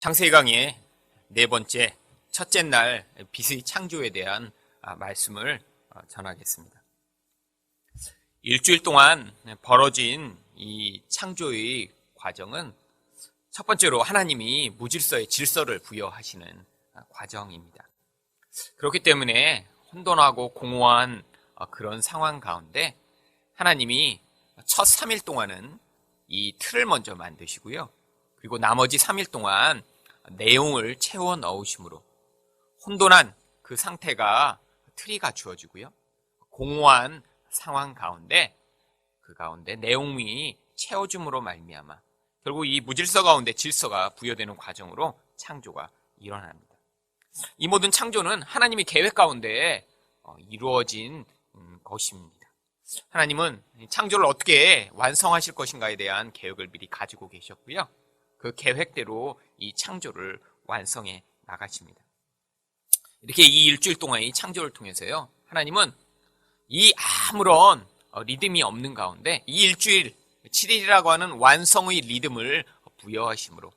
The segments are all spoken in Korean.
창세기 강의 네 번째, 첫째 날 빛의 창조에 대한 말씀을 전하겠습니다. 일주일 동안 벌어진 이 창조의 과정은 첫 번째로 하나님이 무질서의 질서를 부여하시는 과정입니다. 그렇기 때문에 혼돈하고 공허한 그런 상황 가운데 하나님이 첫 3일 동안은 이 틀을 먼저 만드시고요. 그리고 나머지 3일 동안 내용을 채워 넣으심으로 혼돈한 그 상태가 틀이 갖추어지고요. 공허한 상황 가운데 그 가운데 내용이 채워줌으로 말미암아 결국 이 무질서 가운데 질서가 부여되는 과정으로 창조가 일어납니다. 이 모든 창조는 하나님의 계획 가운데 이루어진 것입니다. 하나님은 창조를 어떻게 완성하실 것인가에 대한 계획을 미리 가지고 계셨고요. 그 계획대로 이 창조를 완성해 나가십니다. 이렇게 이 일주일 동안 이 창조를 통해서요, 하나님은 이 아무런 리듬이 없는 가운데 이 일주일 7일이라고 하는 완성의 리듬을 부여하심으로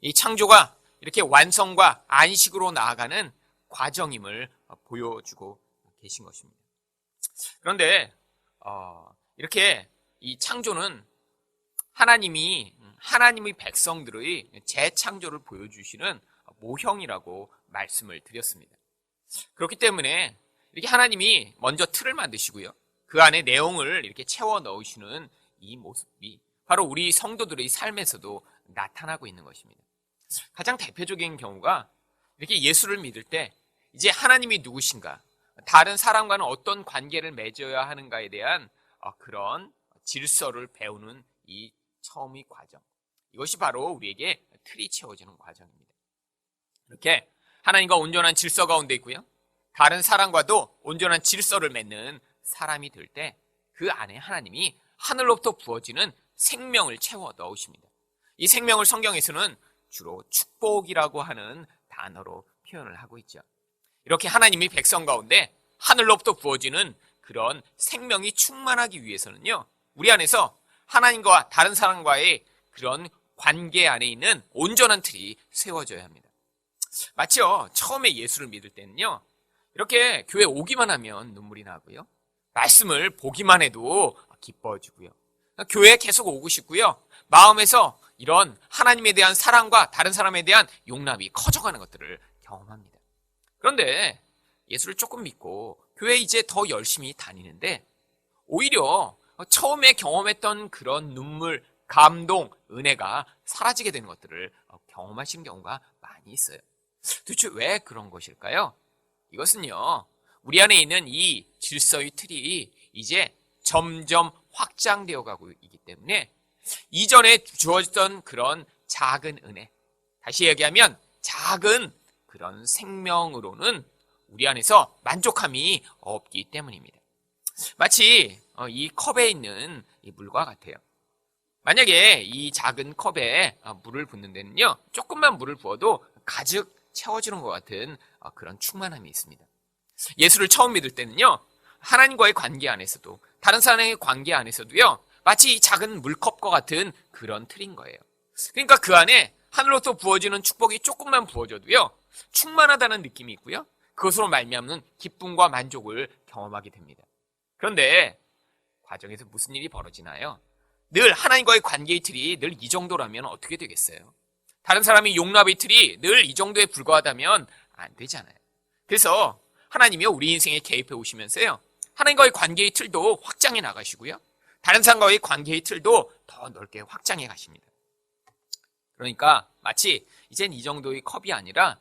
이 창조가 이렇게 완성과 안식으로 나아가는 과정임을 보여주고 계신 것입니다. 그런데 이렇게 이 창조는 하나님의 백성들의 재창조를 보여주시는 모형이라고 말씀을 드렸습니다. 그렇기 때문에 이렇게 하나님이 먼저 틀을 만드시고요. 그 안에 내용을 이렇게 채워 넣으시는 이 모습이 바로 우리 성도들의 삶에서도 나타나고 있는 것입니다. 가장 대표적인 경우가 이렇게 예수를 믿을 때 이제 하나님이 누구신가, 다른 사람과는 어떤 관계를 맺어야 하는가에 대한 그런 질서를 배우는 이 처음의 과정. 이것이 바로 우리에게 틀이 채워지는 과정입니다. 이렇게 하나님과 온전한 질서 가운데 있고요. 다른 사람과도 온전한 질서를 맺는 사람이 될 때 그 안에 하나님이 하늘로부터 부어지는 생명을 채워 넣으십니다. 이 생명을 성경에서는 주로 축복이라고 하는 단어로 표현을 하고 있죠. 이렇게 하나님이 백성 가운데 하늘로부터 부어지는 그런 생명이 충만하기 위해서는요, 우리 안에서 하나님과 다른 사람과의 그런 관계 안에 있는 온전한 틀이 세워져야 합니다. 마치요, 처음에 예수를 믿을 때는요, 이렇게 교회 오기만 하면 눈물이 나고요, 말씀을 보기만 해도 기뻐지고요, 교회에 계속 오고 싶고요, 마음에서 이런 하나님에 대한 사랑과 다른 사람에 대한 용납이 커져가는 것들을 경험합니다. 그런데 예수를 조금 믿고 교회에 이제 더 열심히 다니는데 오히려 처음에 경험했던 그런 눈물, 감동, 은혜가 사라지게 되는 것들을 경험하시는 경우가 많이 있어요. 도대체 왜 그런 것일까요? 이것은요, 우리 안에 있는 이 질서의 틀이 이제 점점 확장되어 가고 있기 때문에 이전에 주어졌던 그런 작은 은혜, 다시 얘기하면 작은 그런 생명으로는 우리 안에서 만족함이 없기 때문입니다. 마치 이 컵에 있는 이 물과 같아요. 만약에 이 작은 컵에 물을 붓는 데는요, 조금만 물을 부어도 가득 채워지는 것 같은 그런 충만함이 있습니다. 예수를 처음 믿을 때는요, 하나님과의 관계 안에서도 다른 사람의 관계 안에서도요, 마치 이 작은 물컵과 같은 그런 틀인 거예요. 그러니까 그 안에 하늘로부터 부어지는 축복이 조금만 부어져도요, 충만하다는 느낌이 있고요, 그것으로 말미암는 기쁨과 만족을 경험하게 됩니다. 그런데 과정에서 무슨 일이 벌어지나요? 늘 하나님과의 관계의 틀이 늘 이 정도라면 어떻게 되겠어요? 다른 사람이 용납의 틀이 늘 이 정도에 불과하다면 안 되잖아요. 그래서 하나님이요, 우리 인생에 개입해 오시면서요, 하나님과의 관계의 틀도 확장해 나가시고요, 다른 사람과의 관계의 틀도 더 넓게 확장해 가십니다. 그러니까 마치 이젠 이 정도의 컵이 아니라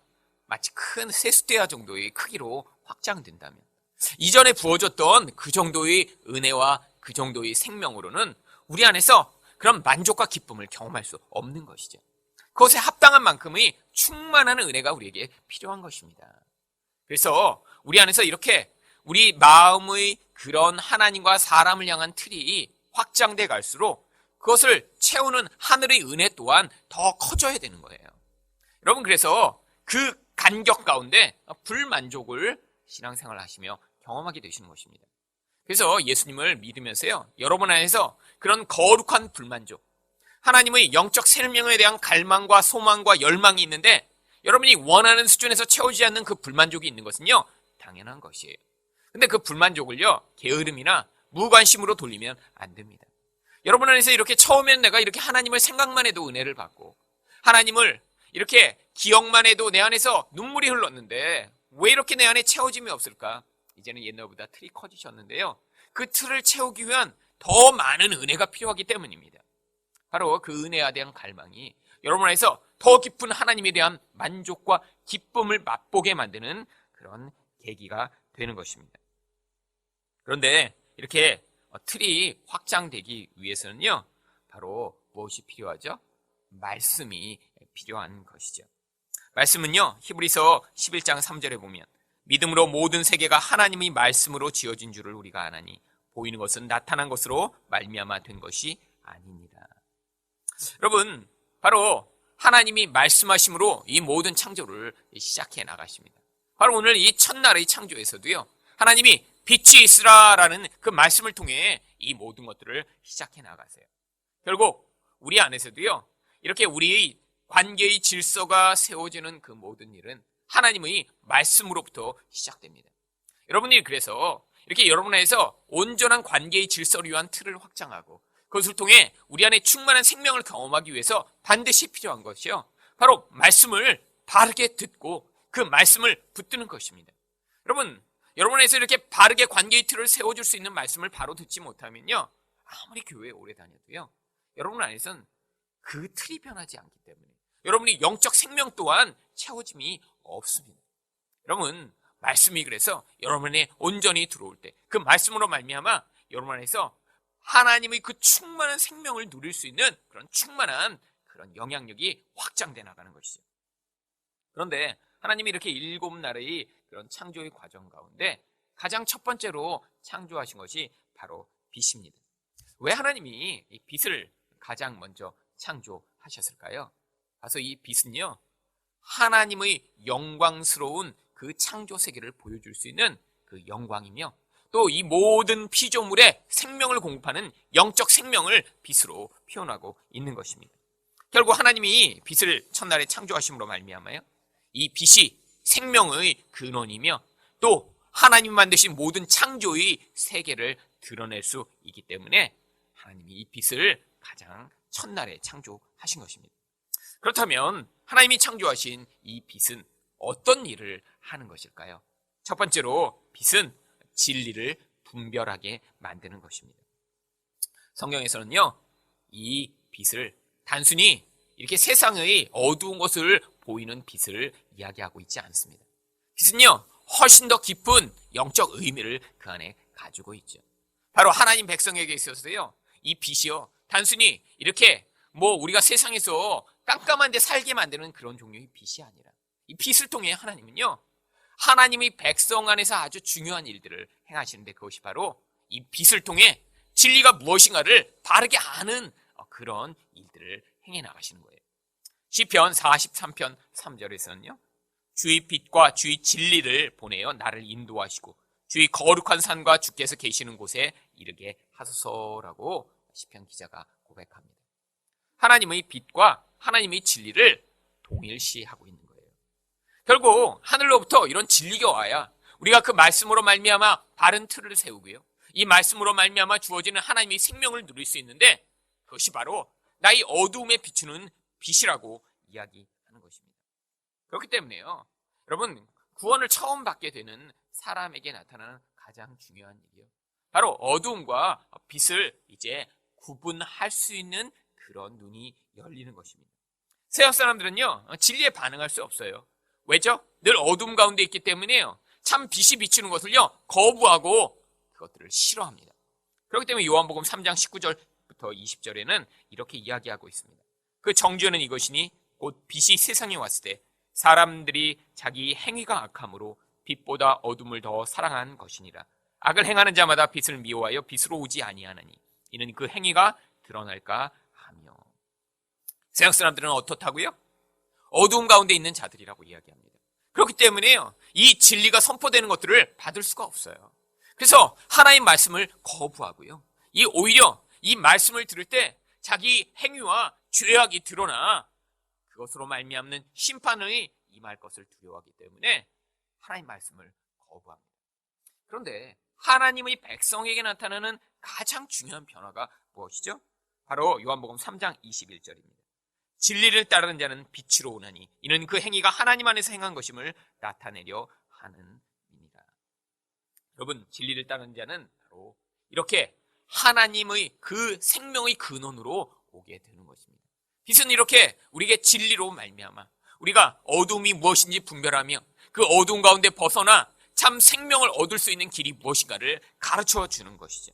마치 큰 세숫대야 정도의 크기로 확장된다면 이전에 부어졌던 그 정도의 은혜와 그 정도의 생명으로는 우리 안에서 그런 만족과 기쁨을 경험할 수 없는 것이죠. 그것에 합당한 만큼의 충만한 은혜가 우리에게 필요한 것입니다. 그래서 우리 안에서 이렇게 우리 마음의 그런 하나님과 사람을 향한 틀이 확장돼 갈수록 그것을 채우는 하늘의 은혜 또한 더 커져야 되는 거예요. 여러분, 그래서 그 간격 가운데 불만족을 신앙생활을 하시며 경험하게 되시는 것입니다. 그래서 예수님을 믿으면서요, 여러분 안에서 그런 거룩한 불만족, 하나님의 영적 생명에 대한 갈망과 소망과 열망이 있는데 여러분이 원하는 수준에서 채우지 않는 그 불만족이 있는 것은요, 당연한 것이에요. 근데 그 불만족을요, 게으름이나 무관심으로 돌리면 안 됩니다. 여러분 안에서 이렇게 처음엔 내가 이렇게 하나님을 생각만 해도 은혜를 받고 하나님을 이렇게 기억만 해도 내 안에서 눈물이 흘렀는데 왜 이렇게 내 안에 채워짐이 없을까? 이제는 옛날보다 틀이 커지셨는데요. 그 틀을 채우기 위한 더 많은 은혜가 필요하기 때문입니다. 바로 그 은혜에 대한 갈망이 여러분 안에서 더 깊은 하나님에 대한 만족과 기쁨을 맛보게 만드는 그런 계기가 되는 것입니다. 그런데 이렇게 틀이 확장되기 위해서는요, 바로 무엇이 필요하죠? 말씀이 필요한 것이죠. 말씀은요, 히브리서 11장 3절에 보면 믿음으로 모든 세계가 하나님의 말씀으로 지어진 줄을 우리가 아나니 보이는 것은 나타난 것으로 말미암아 된 것이 아니니라. 여러분, 바로 하나님이 말씀하심으로 이 모든 창조를 시작해 나가십니다. 바로 오늘 이 첫날의 창조에서도요, 하나님이 빛이 있으라라는 그 말씀을 통해 이 모든 것들을 시작해 나가세요. 결국 우리 안에서도요, 이렇게 우리의 관계의 질서가 세워지는 그 모든 일은 하나님의 말씀으로부터 시작됩니다. 여러분이 그래서 이렇게 여러분 안에서 온전한 관계의 질서를 위한 틀을 확장하고 그것을 통해 우리 안에 충만한 생명을 경험하기 위해서 반드시 필요한 것이요, 바로 말씀을 바르게 듣고 그 말씀을 붙드는 것입니다. 여러분 안에서 이렇게 바르게 관계의 틀을 세워줄 수 있는 말씀을 바로 듣지 못하면요, 아무리 교회에 오래 다녀도요, 여러분 안에서는 그 틀이 변하지 않기 때문에 여러분이 영적 생명 또한 채워짐이 없습니다. 여러분, 말씀이 그래서 여러분에 온전히 들어올 때 그 말씀으로 말미암아 여러분 안에서 하나님의 그 충만한 생명을 누릴 수 있는 그런 충만한 그런 영향력이 확장돼 나가는 것이죠. 그런데 하나님이 이렇게 7날의 그런 창조의 과정 가운데 가장 첫 번째로 창조하신 것이 바로 빛입니다. 왜 하나님이 이 빛을 가장 먼저 창조하셨을까요? 그래서 이 빛은요, 하나님의 영광스러운 그 창조 세계를 보여줄 수 있는 그 영광이며 또 이 모든 피조물에 생명을 공급하는 영적 생명을 빛으로 표현하고 있는 것입니다. 결국 하나님이 빛을 첫날에 창조하심으로 말미암아요, 이 빛이 생명의 근원이며 또 하나님 만드신 모든 창조의 세계를 드러낼 수 있기 때문에 하나님이 이 빛을 가장 첫날에 창조하신 것입니다. 그렇다면 하나님이 창조하신 이 빛은 어떤 일을 하는 것일까요? 첫 번째로 빛은 진리를 분별하게 만드는 것입니다. 성경에서는요, 이 빛을 단순히 이렇게 세상의 어두운 것을 보이는 빛을 이야기하고 있지 않습니다. 빛은요, 훨씬 더 깊은 영적 의미를 그 안에 가지고 있죠. 바로 하나님 백성에게 있어서요, 이 빛이요, 단순히 이렇게 우리가 세상에서 깜깜한 데 살게 만드는 그런 종류의 빛이 아니라 이 빛을 통해 하나님은요, 하나님의 백성 안에서 아주 중요한 일들을 행하시는데 그것이 바로 이 빛을 통해 진리가 무엇인가를 바르게 아는 그런 일들을 행해 나가시는 거예요. 시편 43편 3절에서는요, 주의 빛과 주의 진리를 보내어 나를 인도하시고 주의 거룩한 산과 주께서 계시는 곳에 이르게 하소서라고 시편 기자가 고백합니다. 하나님의 빛과 하나님의 진리를 동일시하고 있는 거예요. 결국 하늘로부터 이런 진리가 와야 우리가 그 말씀으로 말미암아 바른 틀을 세우고요, 이 말씀으로 말미암아 주어지는 하나님의 생명을 누릴 수 있는데 그것이 바로 나의 어두움에 비추는 빛이라고 이야기하는 것입니다. 그렇기 때문에요, 여러분, 구원을 처음 받게 되는 사람에게 나타나는 가장 중요한 일이요, 바로 어두움과 빛을 이제 구분할 수 있는 그런 눈이 열리는 것입니다. 세상 사람들은요, 진리에 반응할 수 없어요. 왜죠? 늘 어둠 가운데 있기 때문에요, 참 빛이 비추는 것을요, 거부하고 그것들을 싫어합니다. 그렇기 때문에 요한복음 3장 19절부터 20절에는 이렇게 이야기하고 있습니다. 그 정죄는 이것이니 곧 빛이 세상에 왔을 때 사람들이 자기 행위가 악함으로 빛보다 어둠을 더 사랑한 것이니라. 악을 행하는 자마다 빛을 미워하여 빛으로 오지 아니하나니 이는 그 행위가 드러날까 하며. 세상 사람들은 어떻다고요? 어두움 가운데 있는 자들이라고 이야기합니다. 그렇기 때문에요, 이 진리가 선포되는 것들을 받을 수가 없어요. 그래서 하나님 말씀을 거부하고요, 오히려 이 말씀을 들을 때 자기 행위와 죄악이 드러나 그것으로 말미암는 심판의 임할 것을 두려워하기 때문에 하나님 말씀을 거부합니다. 그런데 하나님의 백성에게 나타나는 가장 중요한 변화가 무엇이죠? 바로 요한복음 3장 21절입니다. 진리를 따르는 자는 빛으로 오나니 이는 그 행위가 하나님 안에서 행한 것임을 나타내려 하는이니라. 여러분, 진리를 따르는 자는 바로 이렇게 하나님의 그 생명의 근원으로 오게 되는 것입니다. 빛은 이렇게 우리에게 진리로 말미암아 우리가 어둠이 무엇인지 분별하며 그 어두운 가운데 벗어나 참 생명을 얻을 수 있는 길이 무엇인가를 가르쳐 주는 것이죠.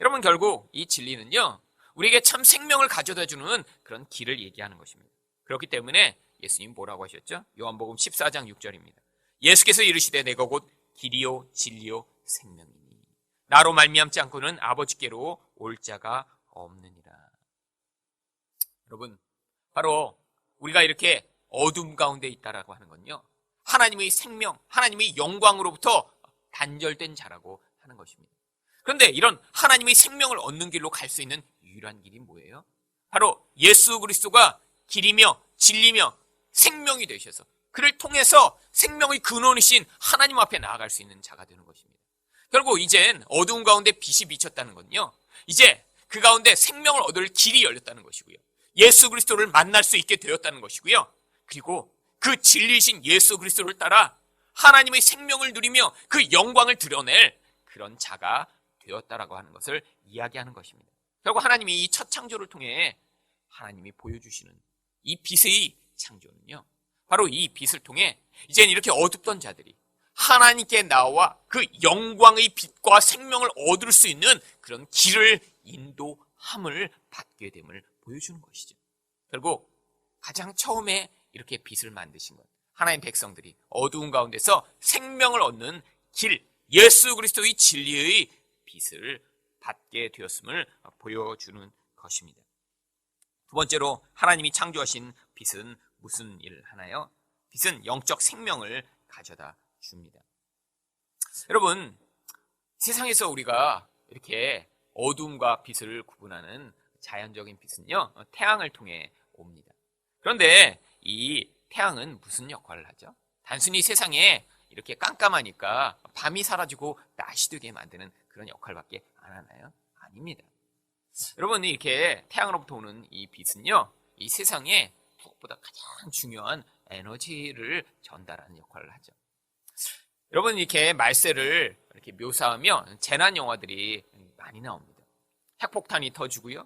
여러분, 결국 이 진리는요, 우리에게 참 생명을 가져다 주는 그런 길을 얘기하는 것입니다. 그렇기 때문에 예수님 뭐라고 하셨죠? 요한복음 14장 6절입니다. 예수께서 이르시되 내가 곧 길이요 진리요 생명이니 나로 말미암지 않고는 아버지께로 올 자가 없느니라. 여러분, 바로 우리가 이렇게 어둠 가운데 있다라고 하는 건요, 하나님의 생명, 하나님의 영광으로부터 단절된 자라고 하는 것입니다. 그런데 이런 하나님의 생명을 얻는 길로 갈 수 있는 유일한 길이 뭐예요? 바로 예수 그리스도가 길이며 진리며 생명이 되셔서 그를 통해서 생명의 근원이신 하나님 앞에 나아갈 수 있는 자가 되는 것입니다. 결국 이젠 어두운 가운데 빛이 비쳤다는 건요, 이제 그 가운데 생명을 얻을 길이 열렸다는 것이고요, 예수 그리스도를 만날 수 있게 되었다는 것이고요, 그리고 그 진리이신 예수 그리스도를 따라 하나님의 생명을 누리며 그 영광을 드러낼 그런 자가 되었다라고 하는 것을 이야기하는 것입니다. 결국 하나님이 이 첫 창조를 통해 하나님이 보여주시는 이 빛의 창조는요, 바로 이 빛을 통해 이젠 이렇게 어둡던 자들이 하나님께 나와 그 영광의 빛과 생명을 얻을 수 있는 그런 길을 인도함을 받게 됨을 보여주는 것이죠. 결국 가장 처음에 이렇게 빛을 만드신 것, 하나님 백성들이 어두운 가운데서 생명을 얻는 길, 예수 그리스도의 진리의 빛을 받게 되었음을 보여주는 것입니다. 두 번째로 하나님이 창조하신 빛은 무슨 일을 하나요? 빛은 영적 생명을 가져다 줍니다. 여러분, 세상에서 우리가 이렇게 어둠과 빛을 구분하는 자연적인 빛은요, 태양을 통해 옵니다. 그런데 이 태양은 무슨 역할을 하죠? 단순히 세상에 이렇게 깜깜하니까 밤이 사라지고 낮이 되게 만드는 그런 역할밖에 안 하나요? 아닙니다. 여러분, 이렇게 태양으로부터 오는 이 빛은요, 이 세상에 무엇보다 가장 중요한 에너지를 전달하는 역할을 하죠. 여러분, 이렇게 말세를 이렇게 묘사하면 재난 영화들이 많이 나옵니다. 핵폭탄이 터지고요,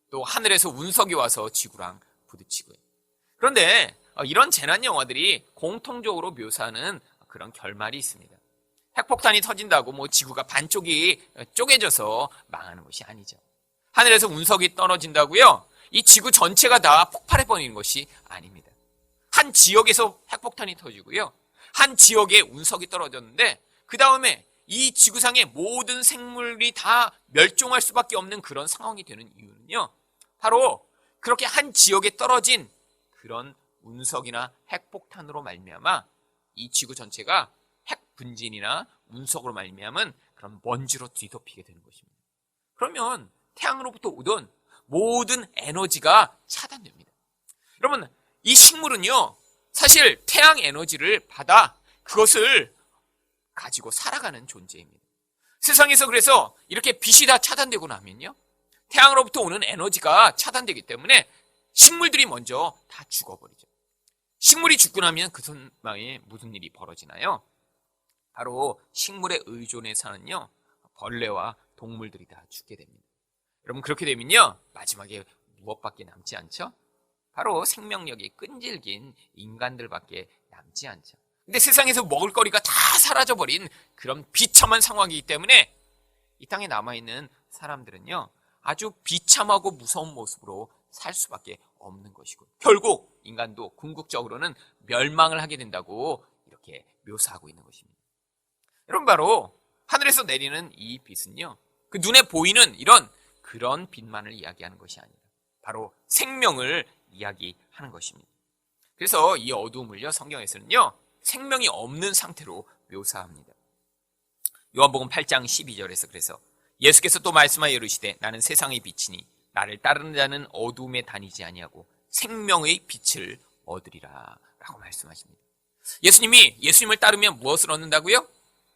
또 하늘에서 운석이 와서 지구랑 부딪히고요. 그런데 이런 재난 영화들이 공통적으로 묘사하는 그런 결말이 있습니다. 핵폭탄이 터진다고 뭐 지구가 반쪽이 쪼개져서 망하는 것이 아니죠. 하늘에서 운석이 떨어진다고요, 이 지구 전체가 다 폭발해버리는 것이 아닙니다. 한 지역에서 핵폭탄이 터지고요, 한 지역에 운석이 떨어졌는데 그 다음에 이 지구상의 모든 생물이 다 멸종할 수밖에 없는 그런 상황이 되는 이유는요, 바로 그렇게 한 지역에 떨어진 그런 운석이나 핵폭탄으로 말미암아 이 지구 전체가 핵 분진이나 운석으로 말미암은 그런 먼지로 뒤덮이게 되는 것입니다. 그러면 태양으로부터 오던 모든 에너지가 차단됩니다. 여러분, 이 식물은요, 사실 태양 에너지를 받아 그것을 가지고 살아가는 존재입니다. 세상에서 그래서 이렇게 빛이 다 차단되고 나면요, 태양으로부터 오는 에너지가 차단되기 때문에 식물들이 먼저 다 죽어버리죠. 식물이 죽고 나면 그 선망에 무슨 일이 벌어지나요? 바로 식물에 의존해 사는요, 벌레와 동물들이 다 죽게 됩니다. 여러분, 그렇게 되면요, 마지막에 무엇밖에 남지 않죠? 바로 생명력이 끈질긴 인간들밖에 남지 않죠. 근데 세상에서 먹을 거리가 다 사라져버린 그런 비참한 상황이기 때문에 이 땅에 남아있는 사람들은요, 아주 비참하고 무서운 모습으로 살 수밖에 없는 것이고, 결국 인간도 궁극적으로는 멸망을 하게 된다고 이렇게 묘사하고 있는 것입니다. 여러분, 바로 하늘에서 내리는 이 빛은요, 그 눈에 보이는 그런 빛만을 이야기하는 것이 아니라 바로 생명을 이야기하는 것입니다. 그래서 이 어두움을요, 성경에서는요, 생명이 없는 상태로 묘사합니다. 요한복음 8장 12절에서 그래서 예수께서 또 말씀하여 이르시되 나는 세상의 빛이니 나를 따르는 자는 어둠에 다니지 아니하고 생명의 빛을 얻으리라 라고 말씀하십니다. 예수님을 따르면 무엇을 얻는다고요?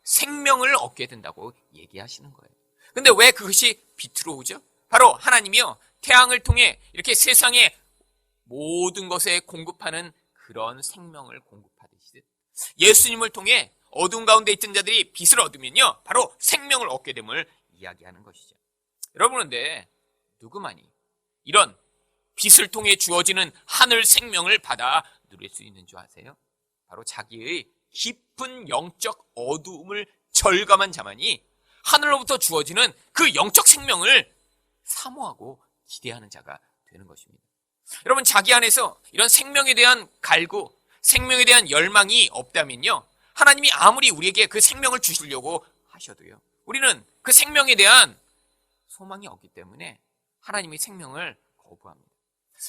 생명을 얻게 된다고 얘기하시는 거예요. 근데 왜 그것이 빛으로 오죠? 바로 하나님이요, 태양을 통해 이렇게 세상의 모든 것에 공급하는 그런 생명을 공급하듯이 예수님을 통해 어둠 가운데 있던 자들이 빛을 얻으면요, 바로 생명을 얻게 됨을 이야기하는 것이죠. 여러분, 그런데 누구만이 이런 빛을 통해 주어지는 하늘 생명을 받아 누릴 수 있는 줄 아세요? 바로 자기의 깊은 영적 어두움을 절감한 자만이 하늘로부터 주어지는 그 영적 생명을 사모하고 기대하는 자가 되는 것입니다. 여러분, 자기 안에서 이런 생명에 대한 갈구, 생명에 대한 열망이 없다면요, 하나님이 아무리 우리에게 그 생명을 주시려고 하셔도요, 우리는 그 생명에 대한 소망이 없기 때문에 하나님의 생명을 거부합니다.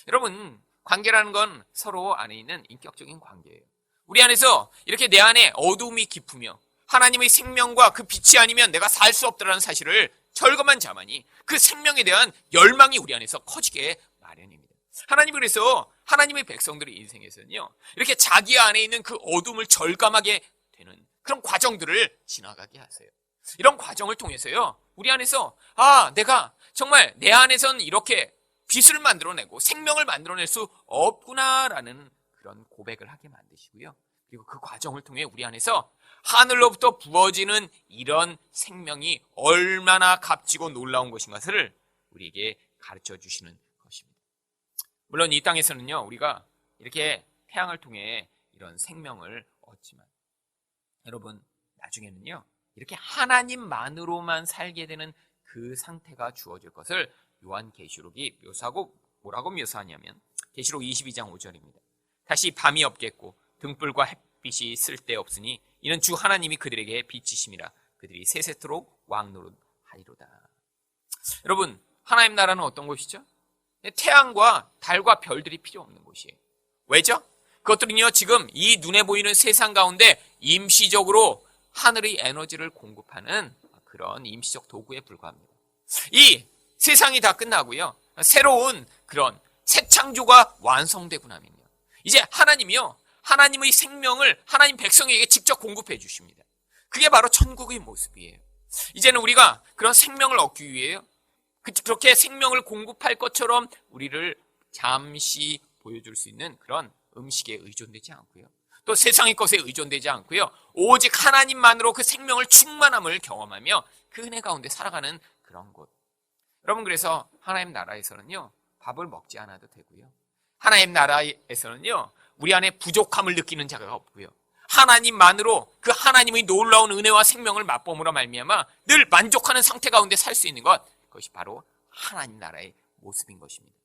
여러분, 관계라는 건 서로 안에 있는 인격적인 관계예요. 우리 안에서 이렇게 내 안에 어두움이 깊으며 하나님의 생명과 그 빛이 아니면 내가 살 수 없다는 사실을 절감한 자만이 그 생명에 대한 열망이 우리 안에서 커지게 마련입니다. 하나님이 그래서 하나님의 백성들의 인생에서는요, 이렇게 자기 안에 있는 그 어둠을 절감하게 되는 그런 과정들을 지나가게 하세요. 이런 과정을 통해서요, 우리 안에서 내가 정말 내 안에선 이렇게 빛을 만들어내고 생명을 만들어낼 수 없구나라는 그런 고백을 하게 만드시고요. 그리고 그 과정을 통해 우리 안에서 하늘로부터 부어지는 이런 생명이 얼마나 값지고 놀라운 것인 것을 우리에게 가르쳐 주시는 것입니다. 물론 이 땅에서는요, 우리가 이렇게 태양을 통해 이런 생명을 얻지만 여러분, 나중에는요, 이렇게 하나님만으로만 살게 되는 그 상태가 주어질 것을 요한계시록이 묘사하고 뭐라고 묘사하냐면 계시록 22장 5절입니다. 다시 밤이 없겠고 등불과 햇빛이 쓸데없으니 이는 주 하나님이 그들에게 빛이심이라 그들이 세세토록 왕노릇하리로다. 여러분, 하나님 나라는 어떤 곳이죠? 태양과 달과 별들이 필요 없는 곳이에요. 왜죠? 그것들은요, 지금 이 눈에 보이는 세상 가운데 임시적으로 하늘의 에너지를 공급하는 그런 임시적 도구에 불과합니다. 이 세상이 다 끝나고요, 새로운 그런 새 창조가 완성되고 나면요, 이제 하나님이요, 하나님의 생명을 하나님 백성에게 직접 공급해 주십니다. 그게 바로 천국의 모습이에요. 이제는 우리가 그런 생명을 얻기 위해요, 그렇게 생명을 공급할 것처럼 우리를 잠시 보여줄 수 있는 그런 음식에 의존되지 않고요, 또 세상의 것에 의존되지 않고요, 오직 하나님만으로 그 생명을 충만함을 경험하며 그 은혜 가운데 살아가는 그런 곳. 여러분, 그래서 하나님 나라에서는요, 밥을 먹지 않아도 되고요, 하나님 나라에서는요, 우리 안에 부족함을 느끼는 자가 없고요, 하나님만으로 그 하나님의 놀라운 은혜와 생명을 맛보므로 말미암아 늘 만족하는 상태 가운데 살 수 있는 것, 그것이 바로 하나님 나라의 모습인 것입니다.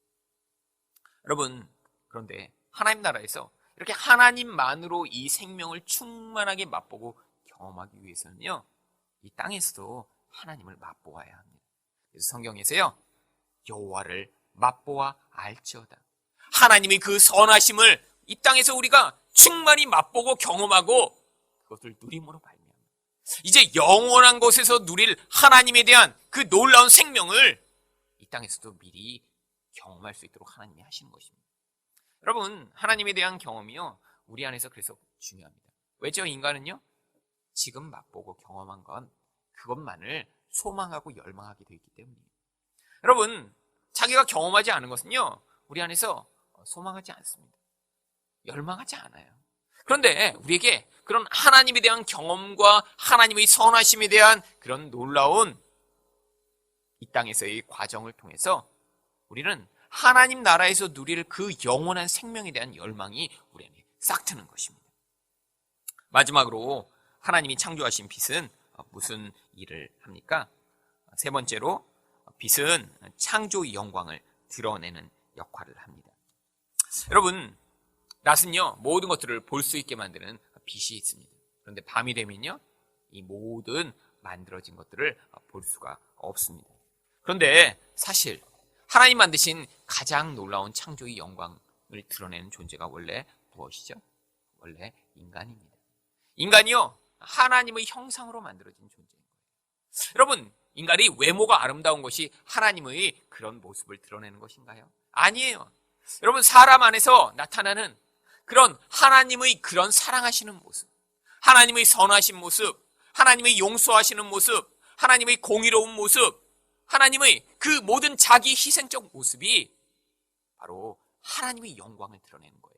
여러분, 그런데 하나님 나라에서 이렇게 하나님만으로 이 생명을 충만하게 맛보고 경험하기 위해서는요, 이 땅에서도 하나님을 맛보아야 합니다. 그래서 성경에서요, 여호와를 맛보아 알지어다. 하나님의 그 선하심을 이 땅에서 우리가 충만히 맛보고 경험하고 그것을 누림으로 말미암아 이제 영원한 곳에서 누릴 하나님에 대한 그 놀라운 생명을 이 땅에서도 미리 경험할 수 있도록 하나님이 하시는 것입니다. 여러분, 하나님에 대한 경험이요, 우리 안에서 그래서 중요합니다. 왜죠? 인간은요, 지금 맛보고 경험한 건 그것만을 소망하고 열망하게 되어 있기 때문이에요. 여러분, 자기가 경험하지 않은 것은요, 우리 안에서 소망하지 않습니다. 열망하지 않아요. 그런데 우리에게 그런 하나님에 대한 경험과 하나님의 선하심에 대한 그런 놀라운 이 땅에서의 과정을 통해서 우리는 하나님 나라에서 누릴 그 영원한 생명에 대한 열망이 우리 안에 싹 트는 것입니다. 마지막으로 하나님이 창조하신 빛은 무슨 일을 합니까? 세 번째로, 빛은 창조의 영광을 드러내는 역할을 합니다. 여러분, 낮은요, 모든 것들을 볼 수 있게 만드는 빛이 있습니다. 그런데 밤이 되면요, 이 모든 만들어진 것들을 볼 수가 없습니다. 그런데 사실 하나님 만드신 가장 놀라운 창조의 영광을 드러내는 존재가 원래 무엇이죠? 원래 인간입니다. 인간이요, 하나님의 형상으로 만들어진 존재인 거예요. 여러분, 인간이 외모가 아름다운 것이 하나님의 그런 모습을 드러내는 것인가요? 아니에요. 여러분, 사람 안에서 나타나는 그런 하나님의 그런 사랑하시는 모습, 하나님의 선하신 모습, 하나님의 용서하시는 모습, 하나님의 공의로운 모습, 하나님의 그 모든 자기 희생적 모습이 바로 하나님의 영광을 드러내는 거예요.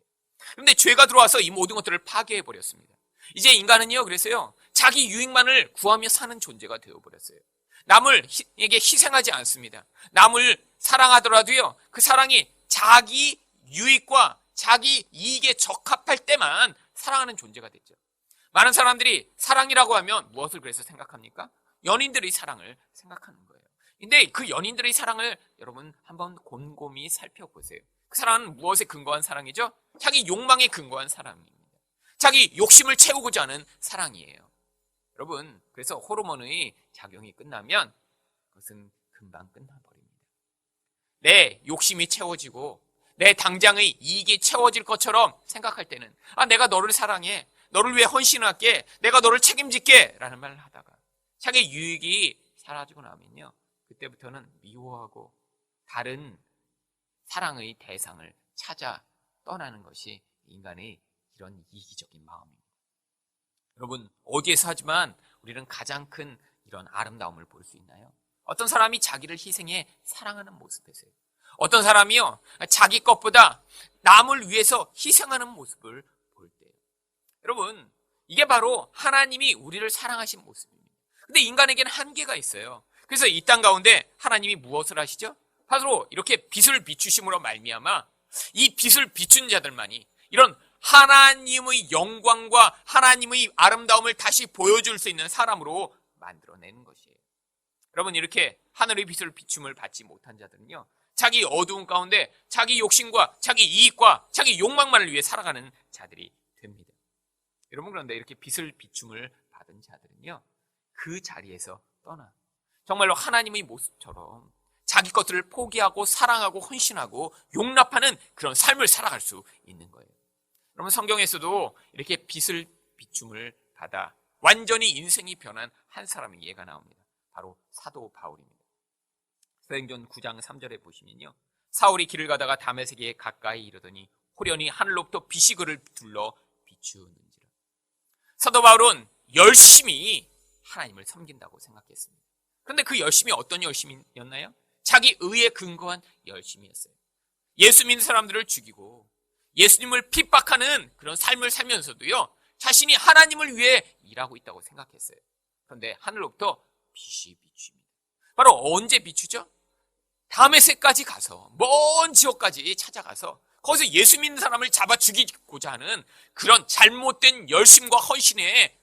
그런데 죄가 들어와서 이 모든 것들을 파괴해버렸습니다. 이제 인간은요, 그래서요, 자기 유익만을 구하며 사는 존재가 되어버렸어요. 남을에게 희생하지 않습니다. 남을 사랑하더라도요, 그 사랑이 자기 유익과 자기 이익에 적합할 때만 사랑하는 존재가 됐죠. 많은 사람들이 사랑이라고 하면 무엇을 그래서 생각합니까? 연인들의 사랑을 생각하는 거예요. 근데 그 연인들의 사랑을 여러분 한번 곰곰이 살펴보세요. 그 사랑은 무엇에 근거한 사랑이죠? 자기 욕망에 근거한 사랑입니다. 자기 욕심을 채우고자 하는 사랑이에요. 여러분, 그래서 호르몬의 작용이 끝나면 그것은 금방 끝나버립니다. 내 욕심이 채워지고 내 당장의 이익이 채워질 것처럼 생각할 때는 내가 너를 사랑해, 너를 위해 헌신할게, 내가 너를 책임질게 라는 말을 하다가 자기 유익이 사라지고 나면요, 그때부터는 미워하고 다른 사랑의 대상을 찾아 떠나는 것이 인간의 이런 이기적인 마음입니다. 여러분, 어디에서 하지만 우리는 가장 큰 이런 아름다움을 볼 수 있나요? 어떤 사람이 자기를 희생해 사랑하는 모습에서요. 어떤 사람이요, 자기 것보다 남을 위해서 희생하는 모습을 볼 때요. 여러분, 이게 바로 하나님이 우리를 사랑하신 모습입니다. 근데 인간에게는 한계가 있어요. 그래서 이 땅 가운데 하나님이 무엇을 하시죠? 바로 이렇게 빛을 비추심으로 말미암아 이 빛을 비춘 자들만이 이런 하나님의 영광과 하나님의 아름다움을 다시 보여줄 수 있는 사람으로 만들어내는 것이에요. 여러분, 이렇게 하늘의 빛을 비춤을 받지 못한 자들은요, 자기 어두운 가운데 자기 욕심과 자기 이익과 자기 욕망만을 위해 살아가는 자들이 됩니다. 여러분, 그런데 이렇게 빛을 비춤을 받은 자들은요, 그 자리에서 떠나 정말로 하나님의 모습처럼 자기 것들을 포기하고 사랑하고 헌신하고 용납하는 그런 삶을 살아갈 수 있는 거예요. 여러분, 성경에서도 이렇게 빛을 비춤을 받아 완전히 인생이 변한 한 사람의 예가 나옵니다. 바로 사도 바울입니다. 사도행전 9장 3절에 보시면요, 사울이 길을 가다가 다메섹에 가까이 이르더니 호련히 하늘로부터 빛이 그를 둘러 비추는지라. 사도 바울은 열심히 하나님을 섬긴다고 생각했습니다. 그런데 그 열심이 어떤 열심이었나요? 자기 의에 근거한 열심이었어요. 예수 믿는 사람들을 죽이고 예수님을 핍박하는 그런 삶을 살면서도요, 자신이 하나님을 위해 일하고 있다고 생각했어요. 그런데 하늘로부터 빛이 비춥니다. 바로 언제 비추죠? 다메섹까지 가서, 먼 지역까지 찾아가서 거기서 예수 믿는 사람을 잡아 죽이고자 하는 그런 잘못된 열심과 헌신에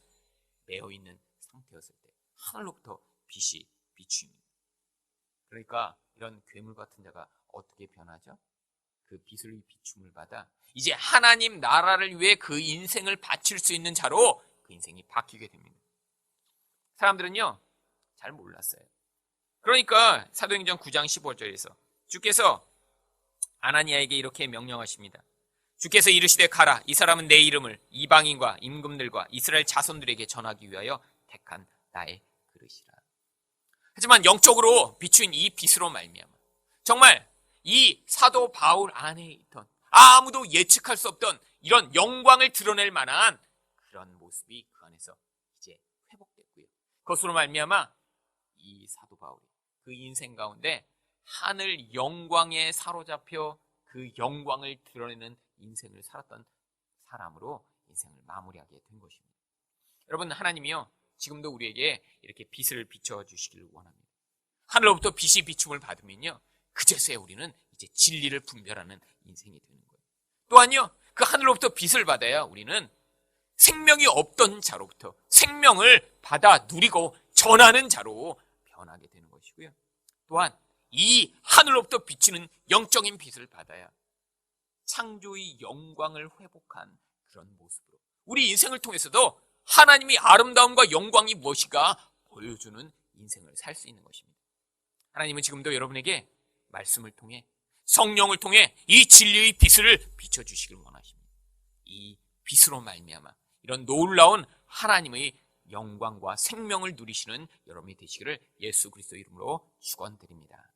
매여 있는 상태였을 때 하늘로부터 빛이 비춥니다. 그러니까 이런 괴물 같은 자가 어떻게 변하죠? 그 빛을 비춤을 받아 이제 하나님 나라를 위해 그 인생을 바칠 수 있는 자로 그 인생이 바뀌게 됩니다. 사람들은요, 잘 몰랐어요. 그러니까 사도행전 9장 15절에서 주께서 아나니아에게 이렇게 명령하십니다. 주께서 이르시되 가라, 이 사람은 내 이름을 이방인과 임금들과 이스라엘 자손들에게 전하기 위하여 택한 나의 그릇이라. 하지만 영적으로 비추인 이 빛으로 말미암아 정말 이 사도 바울 안에 있던 아무도 예측할 수 없던 이런 영광을 드러낼 만한 그런 모습이 그 안에서 이제 회복됐고요. 그것으로 말미암아 이 사도 바울이 그 인생 가운데 하늘 영광에 사로잡혀 그 영광을 드러내는 인생을 살았던 사람으로 인생을 마무리하게 된 것입니다. 여러분, 하나님이요, 지금도 우리에게 이렇게 빛을 비춰주시기를 원합니다. 하늘로부터 빛이 비춤을 받으면요, 그제서야 우리는 이제 진리를 분별하는 인생이 되는 거예요. 또한요, 그 하늘로부터 빛을 받아야 우리는 생명이 없던 자로부터 생명을 받아 누리고 전하는 자로 변하게 되는 것이고요. 또한 이 하늘로부터 비치는 영적인 빛을 받아야 창조의 영광을 회복한 그런 모습으로 우리 인생을 통해서도 하나님의 아름다움과 영광이 무엇인가 보여주는 인생을 살 수 있는 것입니다. 하나님은 지금도 여러분에게 말씀을 통해 성령을 통해 이 진리의 빛을 비춰주시길 원하십니다. 이 빛으로 말미암아 이런 놀라운 하나님의 영광과 생명을 누리시는 여러분이 되시기를 예수 그리스도 이름으로 축원드립니다.